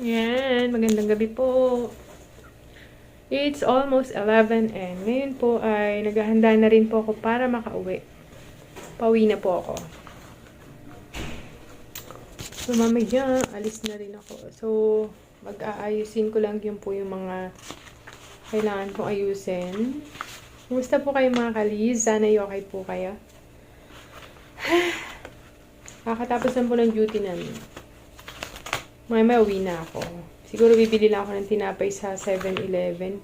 Yan, magandang gabi po. It's almost 11 and ngayon po ay naghahanda na rin po ako para makauwi. Pauwi na po ako. So mamaya, alis na rin ako. So, mag-aayusin ko lang yun po yung mga kailangan kong ayusin. Kumusta po kayo mga kaliz? Sana okay po kayo. Kakatapos lang po ng duty namin. May uwi na ako. Siguro bibili lang ako ng tinapay sa 7-Eleven.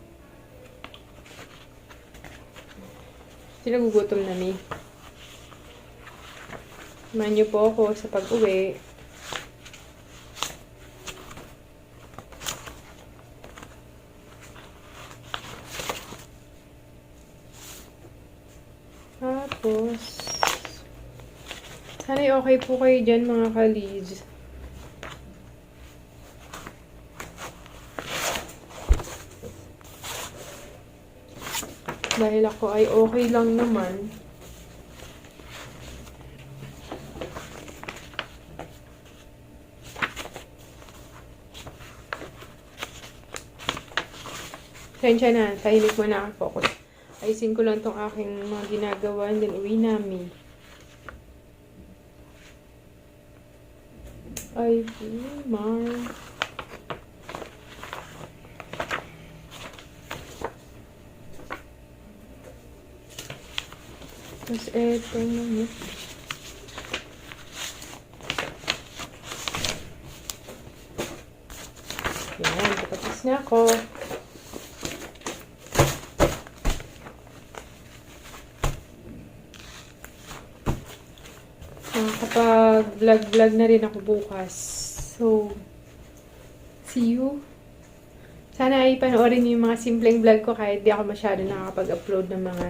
Sinagugutom na ni. Samahan niyo po ako sa pag-uwi. Tapos, sana okay po kayo dyan mga kaliz. Dahil ako ay okay lang naman. Sensya na, tahimik mo na ako. Ayusin ko lang tong aking mga ginagawa and then uwi namin. Ay, Mar. Tapos eto naman. Yan, tapos na ako. Kapag-vlog na rin ako bukas. So, see you. Sana ay panoorin niyo yung mga simpleng vlog ko kahit di ako masyado nakakapag-upload ng mga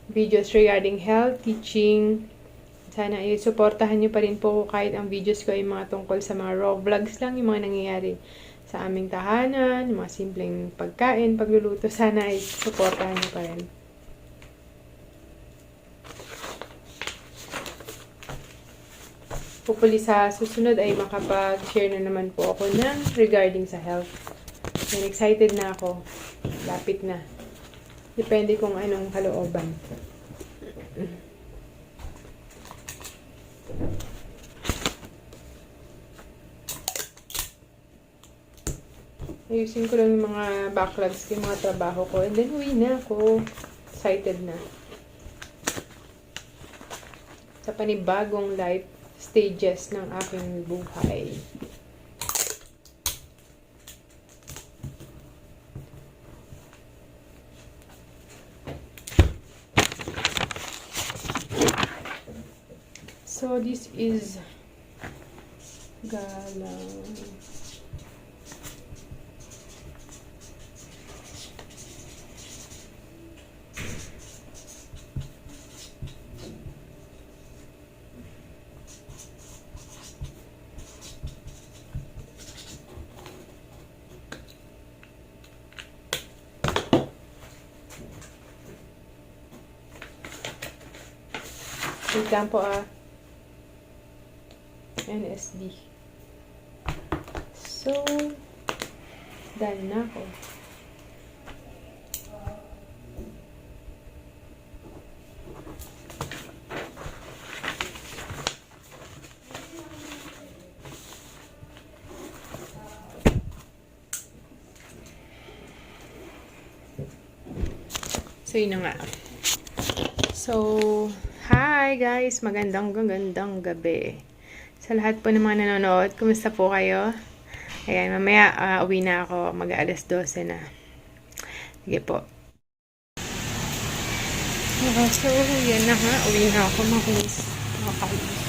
videos regarding health, teaching. Sana ay supportahan niyo pa rin po kahit ang videos ko ay mga tungkol sa mga raw vlogs lang, yung mga nangyayari sa aming tahanan, yung mga simpleng pagkain, pagluluto. Sana ay supportahan niyo pa rin. Hopefully sa susunod ay makapag-share na naman po ako ng regarding sa health. And excited na ako. Lapit na. Depende kung anong kalooban. Ayusin ko lang yung mga backlogs, yung mga trabaho ko. And then uwi na ako. Excited na. Sa panibagong life stages ng aking buhay. So, this is galang. Wait lang po NSD. So, done na ako. So, yun na nga. So, hi guys! Magandang gabi. Sa lahat po ng mga nanonood, kumusta po kayo? Ayan, mamaya uwi na ako. Mag-alas 12 na. Sige po. So, yan na nga. Uwi na ako. Makulis. Makalis.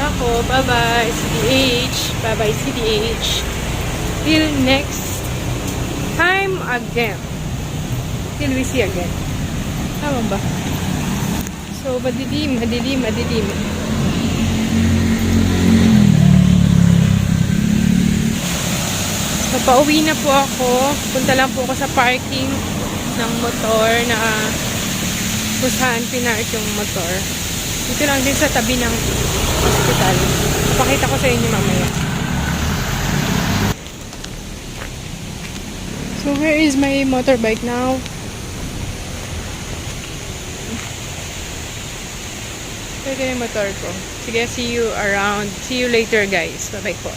Ako. Bye-bye, CDH. Bye-bye, CDH. Till next time again. Till we see again. Tama ba? So, madilim. So, pauwi na po ako. Punta lang po ako sa parking ng motor na kung saan pinark yung motor. Dito lang din sa tabi ng hospital. Papakita ko sa inyo mamaya. So where is my motorbike now? Ito yung motor ko. Sige, see you around. See you later, guys. Bye-bye po.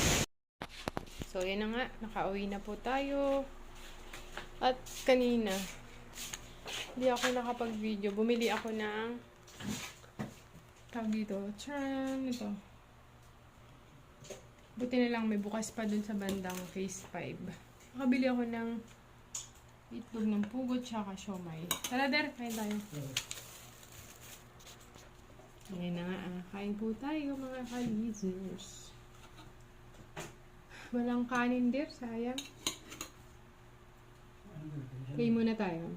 So, yan na nga. Nakauwi na po tayo. At kanina, hindi ako nakapag-video. Bumili ako ng tawag dito. Tcharam! Ito. Buti na lang may bukas pa dun sa bandang phase 5. Nakabili ako ng itlog ng pugot tsaka siomay. Tara, Der. Kain tayo. Ngayon na nga, kain po tayo mga kalizers. Walang kanin der, sayang. Kain muna tayo.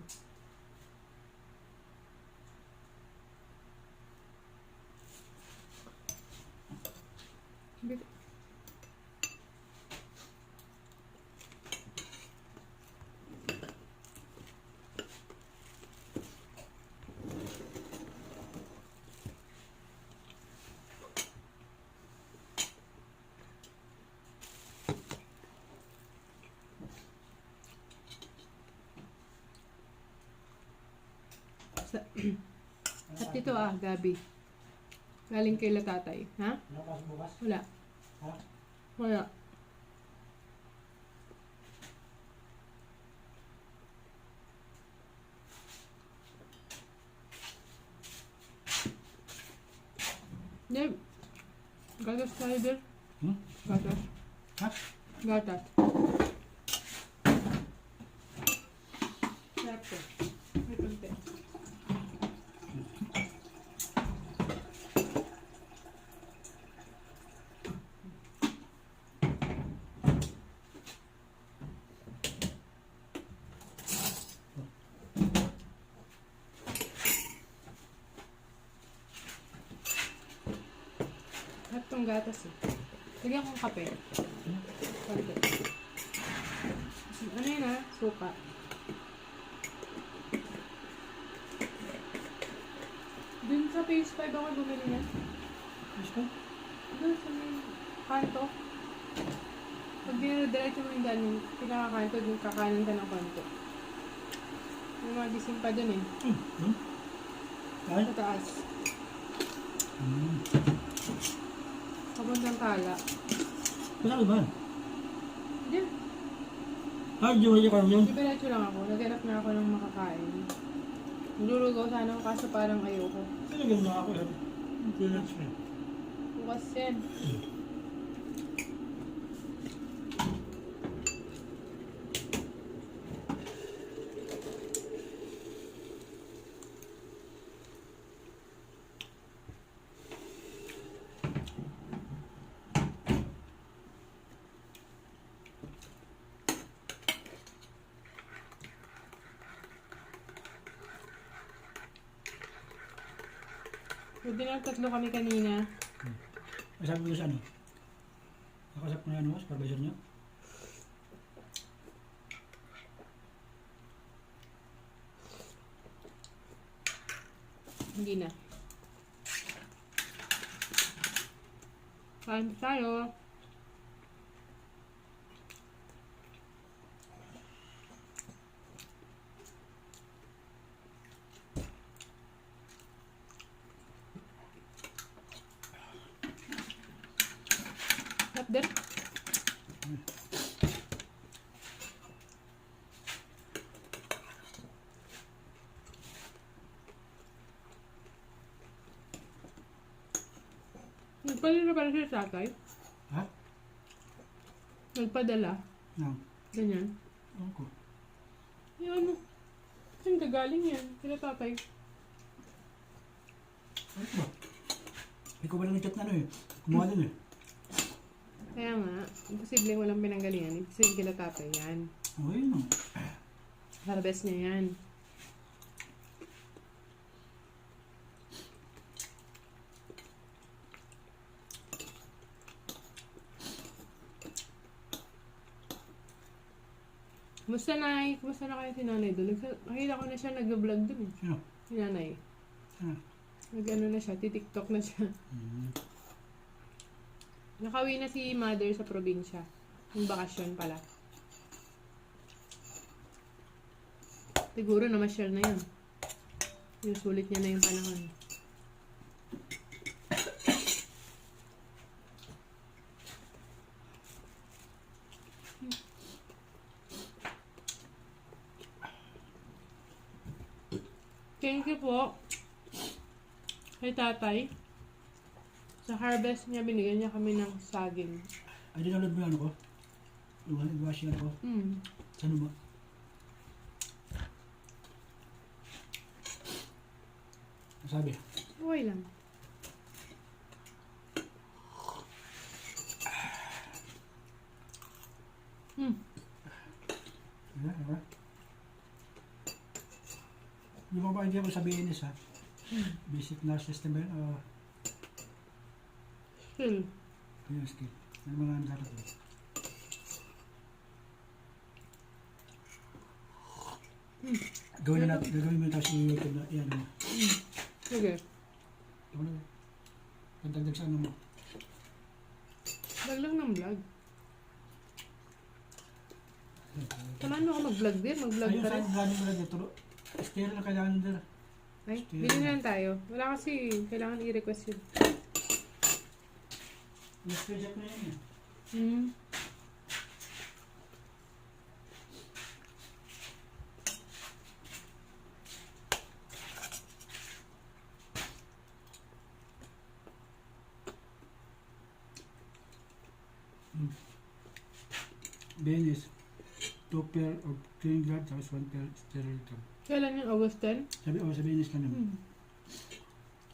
At ito Gabi. Galing kay tatay. Ha? Wala. Wala. Deb, gatas tayo Deb. Gatas. Ha? Gatas. Sarap to. May konti. At itong gatas eh. Lagyan kong kape. Kape. Ano yun suka. Dun sa phase 5 ako bumili yan. Gusto ko? Dun sa may kanto. Pag dinadiretso mo yung galing, pinakakanto, dun kakanan ka ng kanto. May mga gising pa dun eh. Ay? Sa taas. Papuntang Tala. Kasama ba? Diyan. Di ba yung karoon yun? Diretso lang ako. Naghanap na ako ng makakain. Nilulugaw sana ako kaso parang ayoko. Talagang na ako yan. Hindi na siya. Bukas yan. Pwede na tatlo kami kanina. Sabi ko sa ano? Nakasap ko na ano, supervisor niya. Hindi na. Kain tayo. Up there. Nagpadala pala siya sa tatay. Ha? Nagpadala. No. Ganyan. Ewan ko. Yung ano. Saan galing yan? Sila tatay. Ano ba? Ikaw ba lang nag-chat na ano eh? Kumuha din eh. Kaya nga, imposible walang pinanggalingan. Imposible kila tatay yan. Okay no. Para best niya yan. Kumusta Nay? Kumusta na kayo si nanay doon? Nakita ko na siya nag-vlog doon eh. Sino? Si nanay. Ah. Nag-ano na siya, titiktok na siya. Nakauwi na si mother sa probinsya. Yung bakasyon pala. Siguro namasyal na yun. Yung sulit niya na yung panahon. Thank you po kay tatay. Sa harvest niya, binigyan niya kami ng saging. Ay, dinalad mo yung ano ko? Yung wash yan ko? Ano ba? Ano sabi? Okay lang. Ano? Yung mga ba hindi ako sabihin is ha? Basic na system ba yun? O Still. yung skill? Ano mga ano sarap yun? Gawin na natin, gagawin mo yung tapos yung YouTube na, yan mo. Sige. Ano? Pagdagdag sa ano mo? Vlog lang ng vlog. Samahan mo ako mag-vlog din. Mag-vlog Ayun ka sa rin. vlogging mo lang dito. Stereo na kailangan nila. Ay, bilhin na lang tayo. Wala kasi, kailangan i-request yun. Stereo check na yan eh. Benis, 2 pair of clean glove tapos 1 pair sterile glove. Kailan yun? August 10? Sabi, sa Benis lang yun.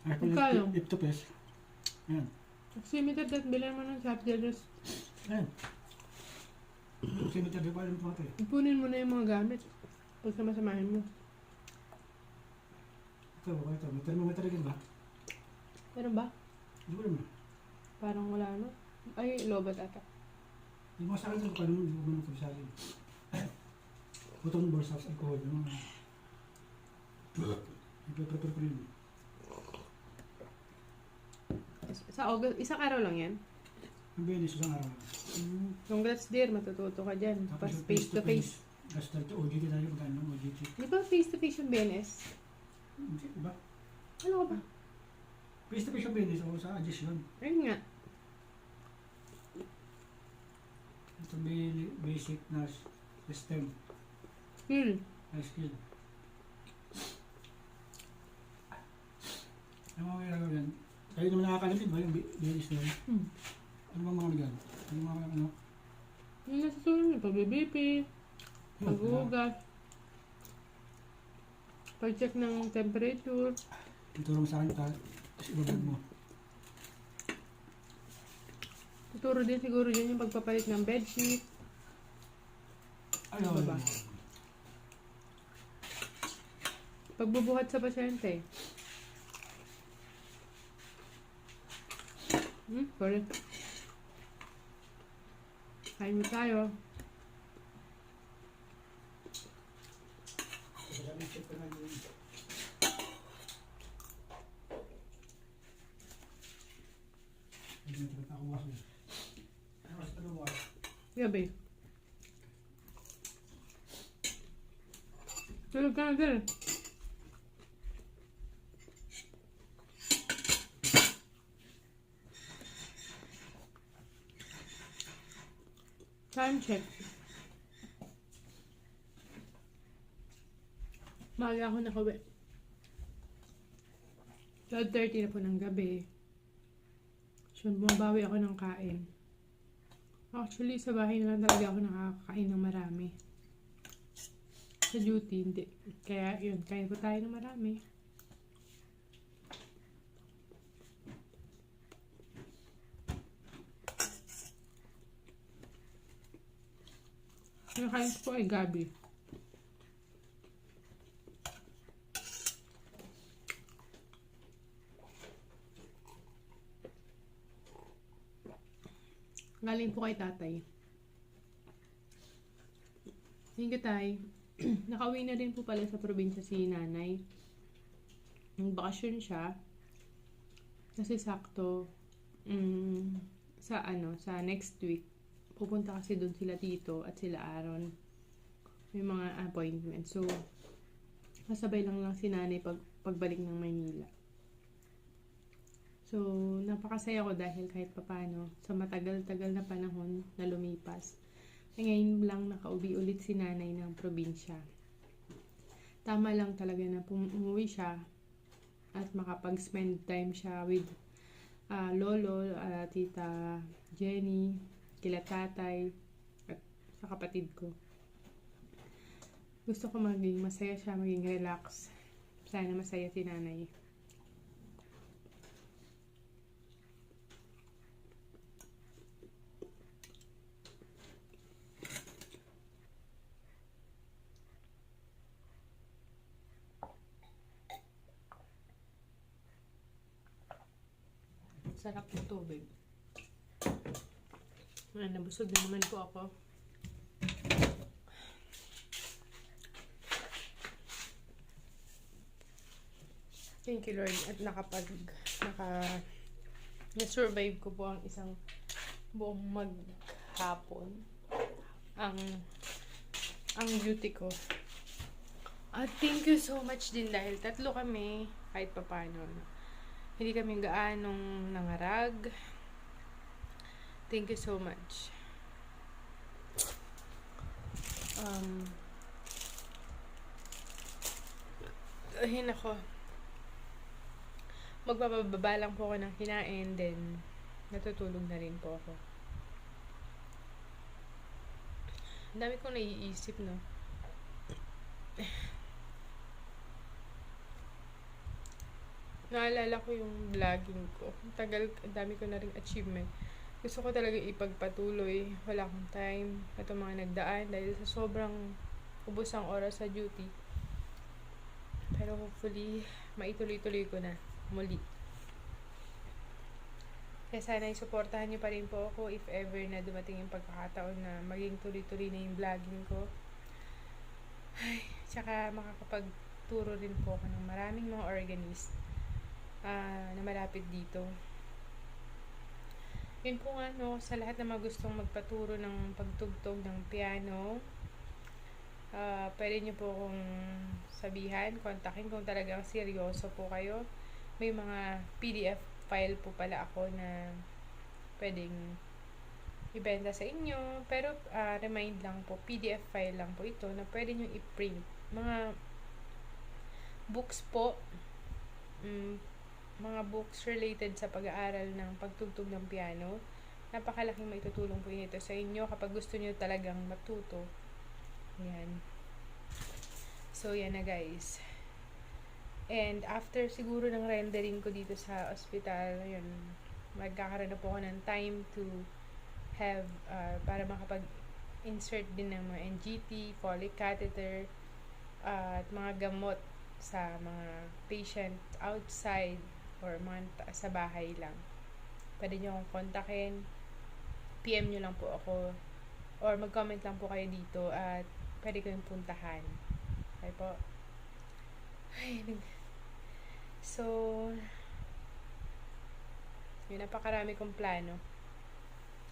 Ay, Magkano? if to pes. Ayan. Oximeter that bilhin mo ng Shop Dealers. Ayan. Kasi may tabi pa rin ito ito eh. Ipunin mo na yung mga gamit. Pag samasamahin mo. Ito, ito. May thermometer rin ba? Meron ba? Hindi ko naman. Parang wala na. Ay, lobat ata. Hindi mo sa akin kung paano hindi ko naman ito sa akin. Butong borsas, alcohol. Ipaprepare ko rin. Sa August, isang araw lang yan. Ang Benis, isang araw. Congrats dear, matututo ka dyan. Tapos yung face to face. Basta ito, OGT tayo, magkano OGT. Di ba face to face yung BNS? Hindi, diba? Ano ka ba? Face to face yung Benis, o sa Agis yun. Ayun nga. Ito basic na system. Skill. High skill. Ano mga ginagawa yan? Kayo naman nakakalamit ba yung Benis na yun? Ano bang mga nagano? Ano mga ano? Yung nasusunod yung pag-BP, pag-ugas, pag-check ng temperature. Ituro mo sa akin, tapos ibabag mo. Tuturo din siguro dyan yung pagpapalit ng bedsheet. Ano ba? Pagbubuhat sa pasyente. Sorry. Kain mo tayo. Gabi. Tulog ka na din. Time check. Maaga ako nakauwi. 12:30 na po ng gabi. So, bumabawi ako ng kain. Actually, sa bahay na lang talaga ako nakakakain ng marami. Sa duty, hindi. Kaya, yun, kain po tayo ng marami. Yung kain ko ay gabi. Galing po kay tatay. Thank you, tay. Nakauwi na din po pala sa probinsya si nanay. bakasyon siya. Kasi sakto, sa next week, pupunta kasi doon sila Tito at sila Aaron. May mga appointment. So, kasabay lang si nanay pagbalik ng Maynila. So, napakasaya ko dahil kahit papano, sa matagal-tagal na panahon na lumipas, ay ngayon lang nakauwi ulit si nanay ng probinsya. Tama lang talaga na umuwi siya at makapag-spend time siya with lolo, tita Jenny, kila tatay, at sa kapatid ko. Gusto ko maging masaya siya, maging relax. Sana masaya si nanay. Sarap ng tubig. Nabusog na naman po ako. Thank you, Lord. At na-survive ko po ang isang buong maghapon. Ang duty ko. At thank you so much din dahil 3 kami kahit papano. Hindi kami gaanong nangarag. Thank you so much. Ay, nako. Magbababa lang po ako ng kinain, then natutulog na rin po ako. Ang dami kong naiisip, no? Naalala ko yung vlogging ko. Ang dami ko na ring achievement. Gusto ko talaga ipagpatuloy. Wala akong time. Ito mga nagdaan dahil sa sobrang ubos ang oras sa duty. Pero hopefully, maituloy-tuloy ko na muli. Kaya sana isuportahan niyo pa rin po ako if ever na dumating yung pagkakataon na maging tuloy-tuloy na yung vlogging ko. Ay, tsaka makakapagturo rin po ako ng maraming mga organist na malapit dito. Yun po nga, no, sa lahat na magustong magpaturo ng pagtugtog ng piano, pwede nyo po akong sabihan, kontakin kung talagang seryoso po kayo. May mga PDF file po pala ako na pwedeng ibenta sa inyo. Pero remind lang po, PDF file lang po ito na pwede nyo i-print. Mga books po, mga books related sa pag-aaral ng pagtugtog ng piano. Napakalaking maitutulong po ito sa inyo kapag gusto niyo talagang matuto. Yan. So, yan na guys. And after siguro ng rendering ko dito sa ospital, yun, magkakaroon na po ako ng time to have, para makapag-insert din ng mga NGT, Foley catheter, at mga gamot sa mga patient outside or mga sa bahay lang. Pwede nyo akong kontakin, PM nyo lang po ako, or mag-comment lang po kayo dito at pwede ko yung puntahan. Okay po. Ay, so, yun, napakarami kong plano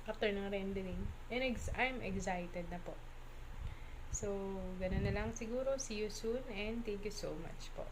after ng rendering. And I'm excited na po. So, ganun na lang siguro. See you soon and thank you so much po.